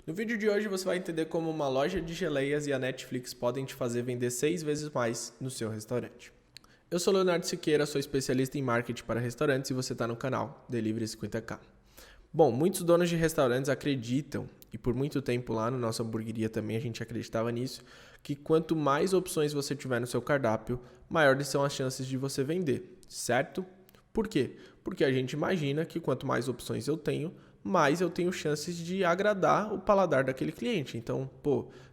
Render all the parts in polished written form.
No vídeo de hoje você vai entender como uma loja de geleias e a Netflix podem te fazer vender 6 vezes mais no seu restaurante. Eu sou Leonardo Siqueira, sou especialista em marketing para restaurantes e você está no canal Delivery 50K. Bom, muitos donos de restaurantes acreditam, e por muito tempo lá na nossa hamburgueria também a gente acreditava nisso, que quanto mais opções você tiver no seu cardápio, maiores são as chances de você vender, certo? Por quê? Porque a gente imagina que quanto mais opções eu tenho, mais eu tenho chances de agradar o paladar daquele cliente. Então,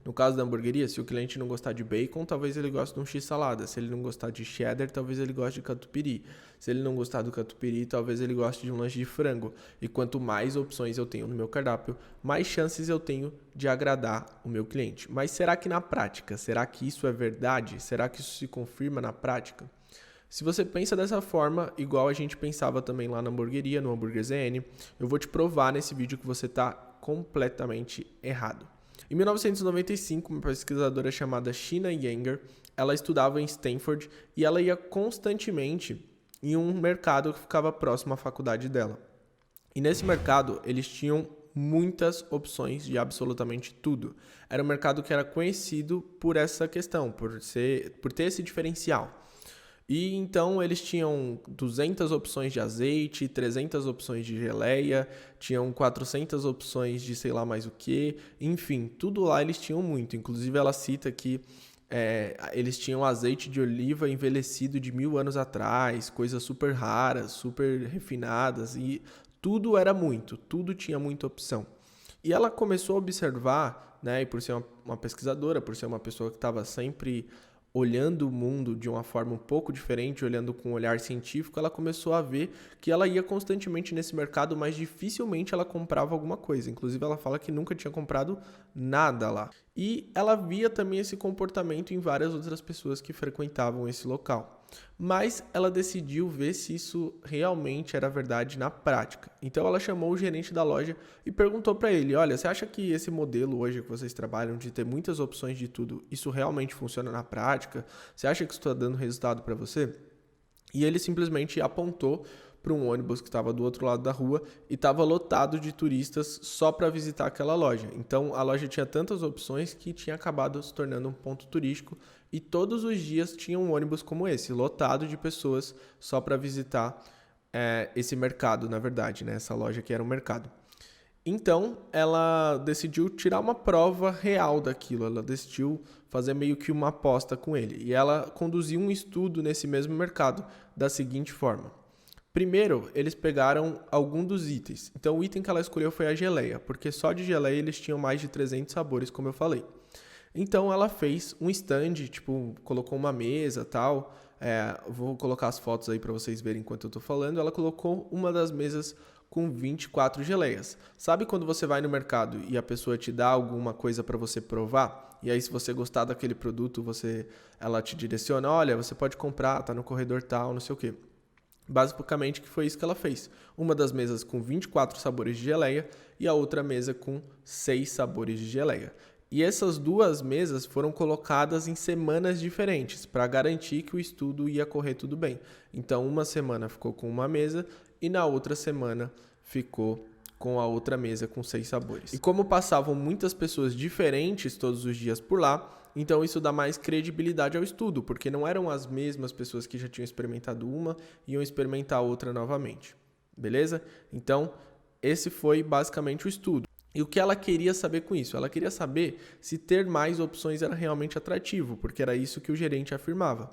no caso da hamburgueria, se o cliente não gostar de bacon, talvez ele goste de um x-salada. Se ele não gostar de cheddar, talvez ele goste de catupiry. Se ele não gostar do catupiry, talvez ele goste de um lanche de frango. E quanto mais opções eu tenho no meu cardápio, mais chances eu tenho de agradar o meu cliente. Mas será que na prática, será que isso é verdade? Será que isso se confirma na prática? Se você pensa dessa forma, igual a gente pensava também lá na hamburgueria, no Hambúrguer ZN, eu vou te provar nesse vídeo que você está completamente errado. Em 1995, uma pesquisadora chamada Sheena Yeager, ela estudava em Stanford e ela ia constantemente em um mercado que ficava próximo à faculdade dela. E nesse mercado, eles tinham muitas opções de absolutamente tudo. Era um mercado que era conhecido por essa questão, por ter esse diferencial. E então eles tinham 200 opções de azeite, 300 opções de geleia, tinham 400 opções de sei lá mais o que, enfim, tudo lá eles tinham muito. Inclusive ela cita que eles tinham azeite de oliva envelhecido de 1000 anos atrás, coisas super raras, super refinadas e tudo era muito, tudo tinha muita opção. E ela começou a observar, né, e por ser uma pesquisadora, por ser uma pessoa que estava sempre olhando o mundo de uma forma um pouco diferente, olhando com um olhar científico, ela começou a ver que ela ia constantemente nesse mercado, mas dificilmente ela comprava alguma coisa. Inclusive, ela fala que nunca tinha comprado nada lá. E ela via também esse comportamento em várias outras pessoas que frequentavam esse local. Mas ela decidiu ver se isso realmente era verdade na prática. Então ela chamou o gerente da loja e perguntou para ele: olha, você acha que esse modelo hoje que vocês trabalham de ter muitas opções de tudo, isso realmente funciona na prática? Você acha que isso está dando resultado para você? E ele simplesmente apontou para um ônibus que estava do outro lado da rua e estava lotado de turistas só para visitar aquela loja. Então a loja tinha tantas opções que tinha acabado se tornando um ponto turístico e todos os dias tinha um ônibus como esse, lotado de pessoas só para visitar esse mercado, na verdade, né? Essa loja que era um mercado. Então, ela decidiu tirar uma prova real daquilo, ela decidiu fazer meio que uma aposta com ele. E ela conduziu um estudo nesse mesmo mercado da seguinte forma. Primeiro, eles pegaram algum dos itens. Então, o item que ela escolheu foi a geleia, porque só de geleia eles tinham mais de 300 sabores, como eu falei. Então, ela fez um stand, colocou uma mesa e tal. Vou colocar as fotos aí para vocês verem enquanto eu tô falando. Ela colocou uma das mesas com 24 geleias. Sabe quando você vai no mercado e a pessoa te dá alguma coisa para você provar? E aí, se você gostar daquele produto, ela te direciona, olha, você pode comprar, tá no corredor tal, não sei o quê. Basicamente, que foi isso que ela fez. Uma das mesas com 24 sabores de geleia e a outra mesa com 6 sabores de geleia. E essas duas mesas foram colocadas em semanas diferentes para garantir que o estudo ia correr tudo bem. Então, uma semana ficou com uma mesa e na outra semana ficou com a outra mesa com 6 sabores. E como passavam muitas pessoas diferentes todos os dias por lá, então isso dá mais credibilidade ao estudo, porque não eram as mesmas pessoas que já tinham experimentado uma e iam experimentar outra novamente. Beleza? Então, esse foi basicamente o estudo. E o que ela queria saber com isso? Ela queria saber se ter mais opções era realmente atrativo, porque era isso que o gerente afirmava.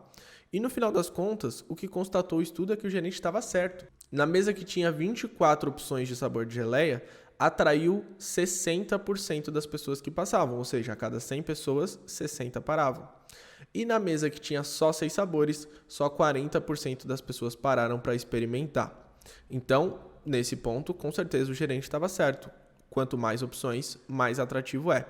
E no final das contas, o que constatou o estudo é que o gerente estava certo. Na mesa que tinha 24 opções de sabor de geleia, atraiu 60% das pessoas que passavam, ou seja, a cada 100 pessoas, 60 paravam. E na mesa que tinha só 6 sabores, só 40% das pessoas pararam para experimentar. Então, nesse ponto, com certeza o gerente estava certo. Quanto mais opções, mais atrativo é.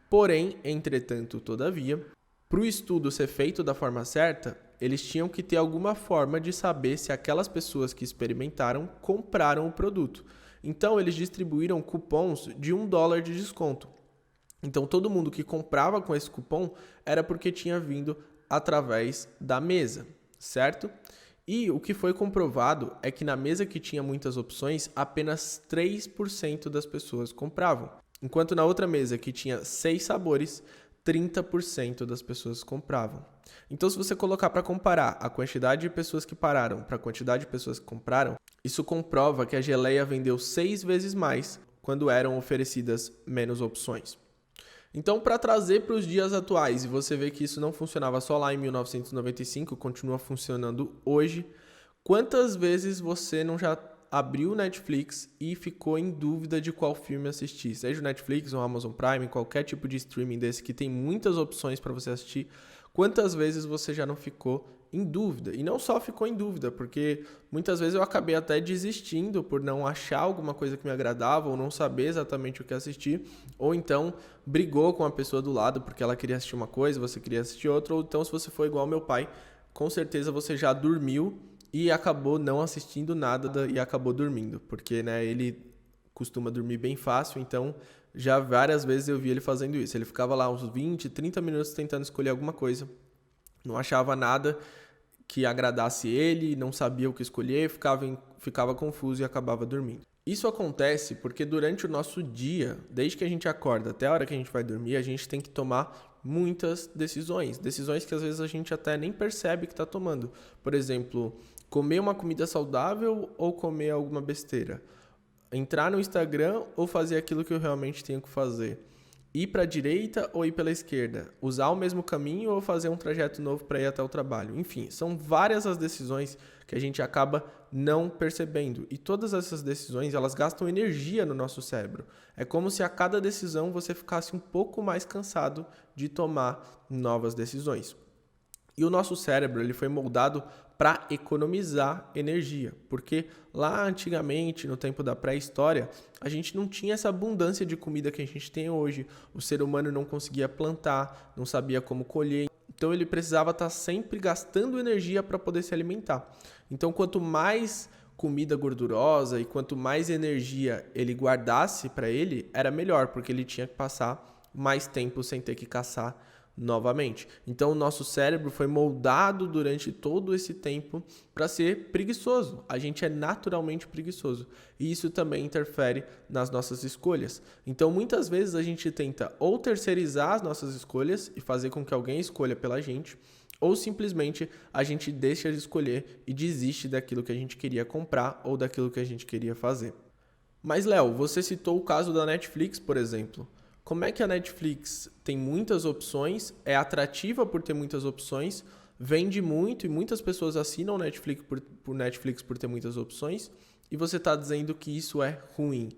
Porém, entretanto, todavia, para o estudo ser feito da forma certa, eles tinham que ter alguma forma de saber se aquelas pessoas que experimentaram compraram o produto. Então, eles distribuíram cupons de $1 de desconto. Então, todo mundo que comprava com esse cupom era porque tinha vindo através da mesa, certo? E o que foi comprovado é que na mesa que tinha muitas opções, apenas 3% das pessoas compravam. Enquanto na outra mesa, que tinha 6 sabores, 30% das pessoas compravam. Então, se você colocar para comparar a quantidade de pessoas que pararam para a quantidade de pessoas que compraram, isso comprova que a geleia vendeu 6 vezes mais quando eram oferecidas menos opções. Então, para trazer para os dias atuais, e você vê que isso não funcionava só lá em 1995, continua funcionando hoje, quantas vezes você não já abriu o Netflix e ficou em dúvida de qual filme assistir? Seja o Netflix ou o Amazon Prime, qualquer tipo de streaming desse que tem muitas opções para você assistir, quantas vezes você já não ficou em dúvida? E não só ficou em dúvida, porque muitas vezes eu acabei até desistindo por não achar alguma coisa que me agradava ou não saber exatamente o que assistir, ou então brigou com a pessoa do lado porque ela queria assistir uma coisa, você queria assistir outra, ou então se você for igual ao meu pai, com certeza você já dormiu e acabou não assistindo nada e acabou dormindo, porque né, ele costuma dormir bem fácil, então já várias vezes eu vi ele fazendo isso. Ele ficava lá uns 20, 30 minutos tentando escolher alguma coisa, não achava nada que agradasse ele, não sabia o que escolher, ficava confuso e acabava dormindo. Isso acontece porque durante o nosso dia, desde que a gente acorda até a hora que a gente vai dormir, a gente tem que tomar muitas decisões. Decisões que às vezes a gente até nem percebe que está tomando. Por exemplo, comer uma comida saudável ou comer alguma besteira. Entrar no Instagram ou fazer aquilo que eu realmente tenho que fazer. Ir para a direita ou ir pela esquerda. Usar o mesmo caminho ou fazer um trajeto novo para ir até o trabalho. Enfim, são várias as decisões que a gente acaba não percebendo. E todas essas decisões, elas gastam energia no nosso cérebro. É como se a cada decisão você ficasse um pouco mais cansado de tomar novas decisões. E o nosso cérebro ele foi moldado para economizar energia, porque lá antigamente, no tempo da pré-história, a gente não tinha essa abundância de comida que a gente tem hoje. O ser humano não conseguia plantar, não sabia como colher, então ele precisava estar sempre gastando energia para poder se alimentar. Então, quanto mais comida gordurosa e quanto mais energia ele guardasse para ele, era melhor, porque ele tinha que passar mais tempo sem ter que caçar novamente. Então, o nosso cérebro foi moldado durante todo esse tempo para ser preguiçoso. A gente é naturalmente preguiçoso. E isso também interfere nas nossas escolhas. Então, muitas vezes a gente tenta ou terceirizar as nossas escolhas e fazer com que alguém escolha pela gente, ou simplesmente a gente deixa de escolher e desiste daquilo que a gente queria comprar ou daquilo que a gente queria fazer. Mas, Léo, você citou o caso da Netflix, por exemplo. Como é que a Netflix tem muitas opções, é atrativa por ter muitas opções, vende muito e muitas pessoas assinam Netflix Netflix por ter muitas opções, e você está dizendo que isso é ruim?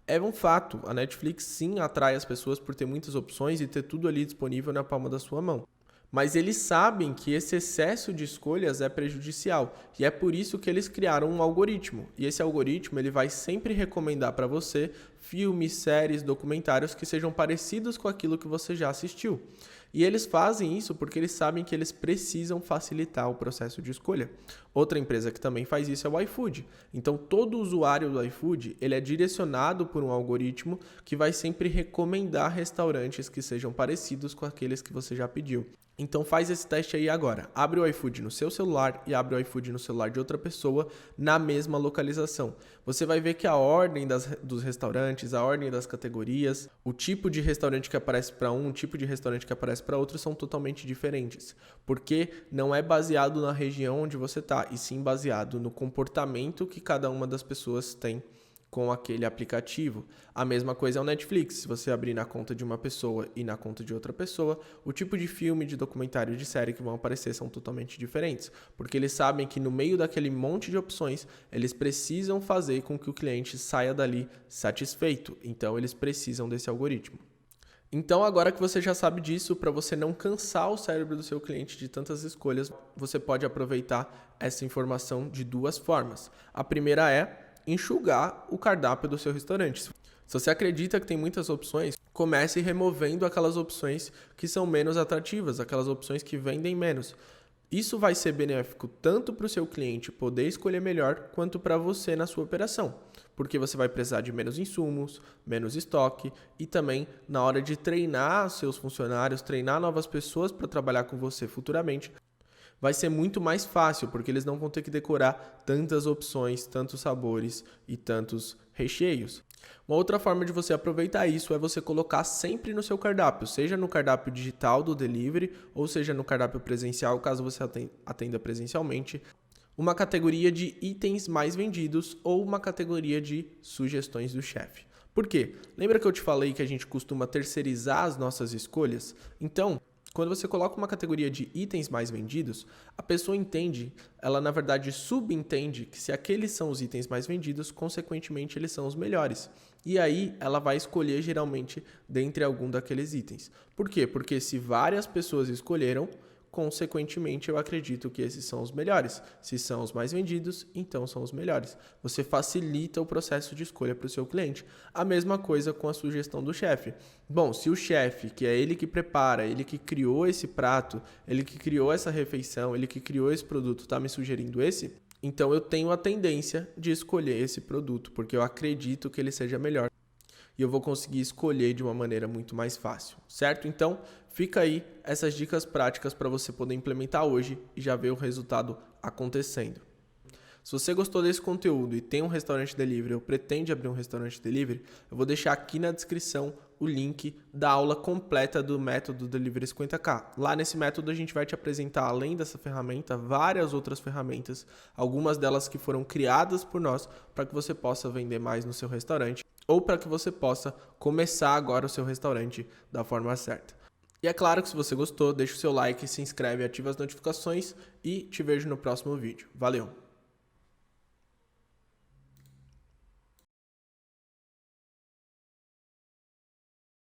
É um fato, a Netflix sim atrai as pessoas por ter muitas opções e ter tudo ali disponível na palma da sua mão. Mas eles sabem que esse excesso de escolhas é prejudicial e é por isso que eles criaram um algoritmo. E esse algoritmo ele vai sempre recomendar para você filmes, séries, documentários que sejam parecidos com aquilo que você já assistiu. E eles fazem isso porque eles sabem que eles precisam facilitar o processo de escolha. Outra empresa que também faz isso é o iFood. Então, todo usuário do iFood ele é direcionado por um algoritmo que vai sempre recomendar restaurantes que sejam parecidos com aqueles que você já pediu. Então faz esse teste aí agora. Abre o iFood no seu celular e abre o iFood no celular de outra pessoa na mesma localização. Você vai ver que a ordem dos restaurantes, a ordem das categorias, o tipo de restaurante que aparece para um, o tipo de restaurante que aparece para outro são totalmente diferentes. Porque não é baseado na região onde você está, e sim baseado no comportamento que cada uma das pessoas tem com aquele aplicativo. A mesma coisa é o Netflix. Se você abrir na conta de uma pessoa e na conta de outra pessoa, o tipo de filme, de documentário, de série que vão aparecer são totalmente diferentes, porque eles sabem que no meio daquele monte de opções, eles precisam fazer com que o cliente saia dali satisfeito. Então, eles precisam desse algoritmo. Então, agora que você já sabe disso, para você não cansar o cérebro do seu cliente de tantas escolhas, você pode aproveitar essa informação de duas formas. A primeira é enxugar o cardápio do seu restaurante. Se você acredita que tem muitas opções, comece removendo aquelas opções que são menos atrativas, aquelas opções que vendem menos. Isso vai ser benéfico tanto para o seu cliente poder escolher melhor, quanto para você na sua operação, porque você vai precisar de menos insumos, menos estoque e também na hora de treinar seus funcionários, treinar novas pessoas para trabalhar com você futuramente, vai ser muito mais fácil, porque eles não vão ter que decorar tantas opções, tantos sabores e tantos recheios. Uma outra forma de você aproveitar isso é você colocar sempre no seu cardápio, seja no cardápio digital do delivery ou seja no cardápio presencial, caso você atenda presencialmente, uma categoria de itens mais vendidos ou uma categoria de sugestões do chefe. Por quê? Lembra que eu te falei que a gente costuma terceirizar as nossas escolhas? Então, quando você coloca uma categoria de itens mais vendidos, a pessoa entende, ela na verdade subentende que se aqueles são os itens mais vendidos, consequentemente eles são os melhores. E aí ela vai escolher geralmente dentre algum daqueles itens. Por quê? Porque se várias pessoas escolheram, consequentemente, eu acredito que esses são os melhores. Se são os mais vendidos, então são os melhores. Você facilita o processo de escolha para o seu cliente. A mesma coisa com a sugestão do chefe. Bom, se o chefe, que é ele que prepara, ele que criou esse prato, ele que criou essa refeição, ele que criou esse produto, está me sugerindo esse, então eu tenho a tendência de escolher esse produto, porque eu acredito que ele seja melhor. E eu vou conseguir escolher de uma maneira muito mais fácil, certo? Então, fica aí essas dicas práticas para você poder implementar hoje e já ver o resultado acontecendo. Se você gostou desse conteúdo e tem um restaurante delivery ou pretende abrir um restaurante delivery, eu vou deixar aqui na descrição o link da aula completa do método Delivery 50K. Lá nesse método a gente vai te apresentar, além dessa ferramenta, várias outras ferramentas, algumas delas que foram criadas por nós para que você possa vender mais no seu restaurante ou para que você possa começar agora o seu restaurante da forma certa. E é claro que se você gostou, deixa o seu like, se inscreve, ativa as notificações e te vejo no próximo vídeo. Valeu!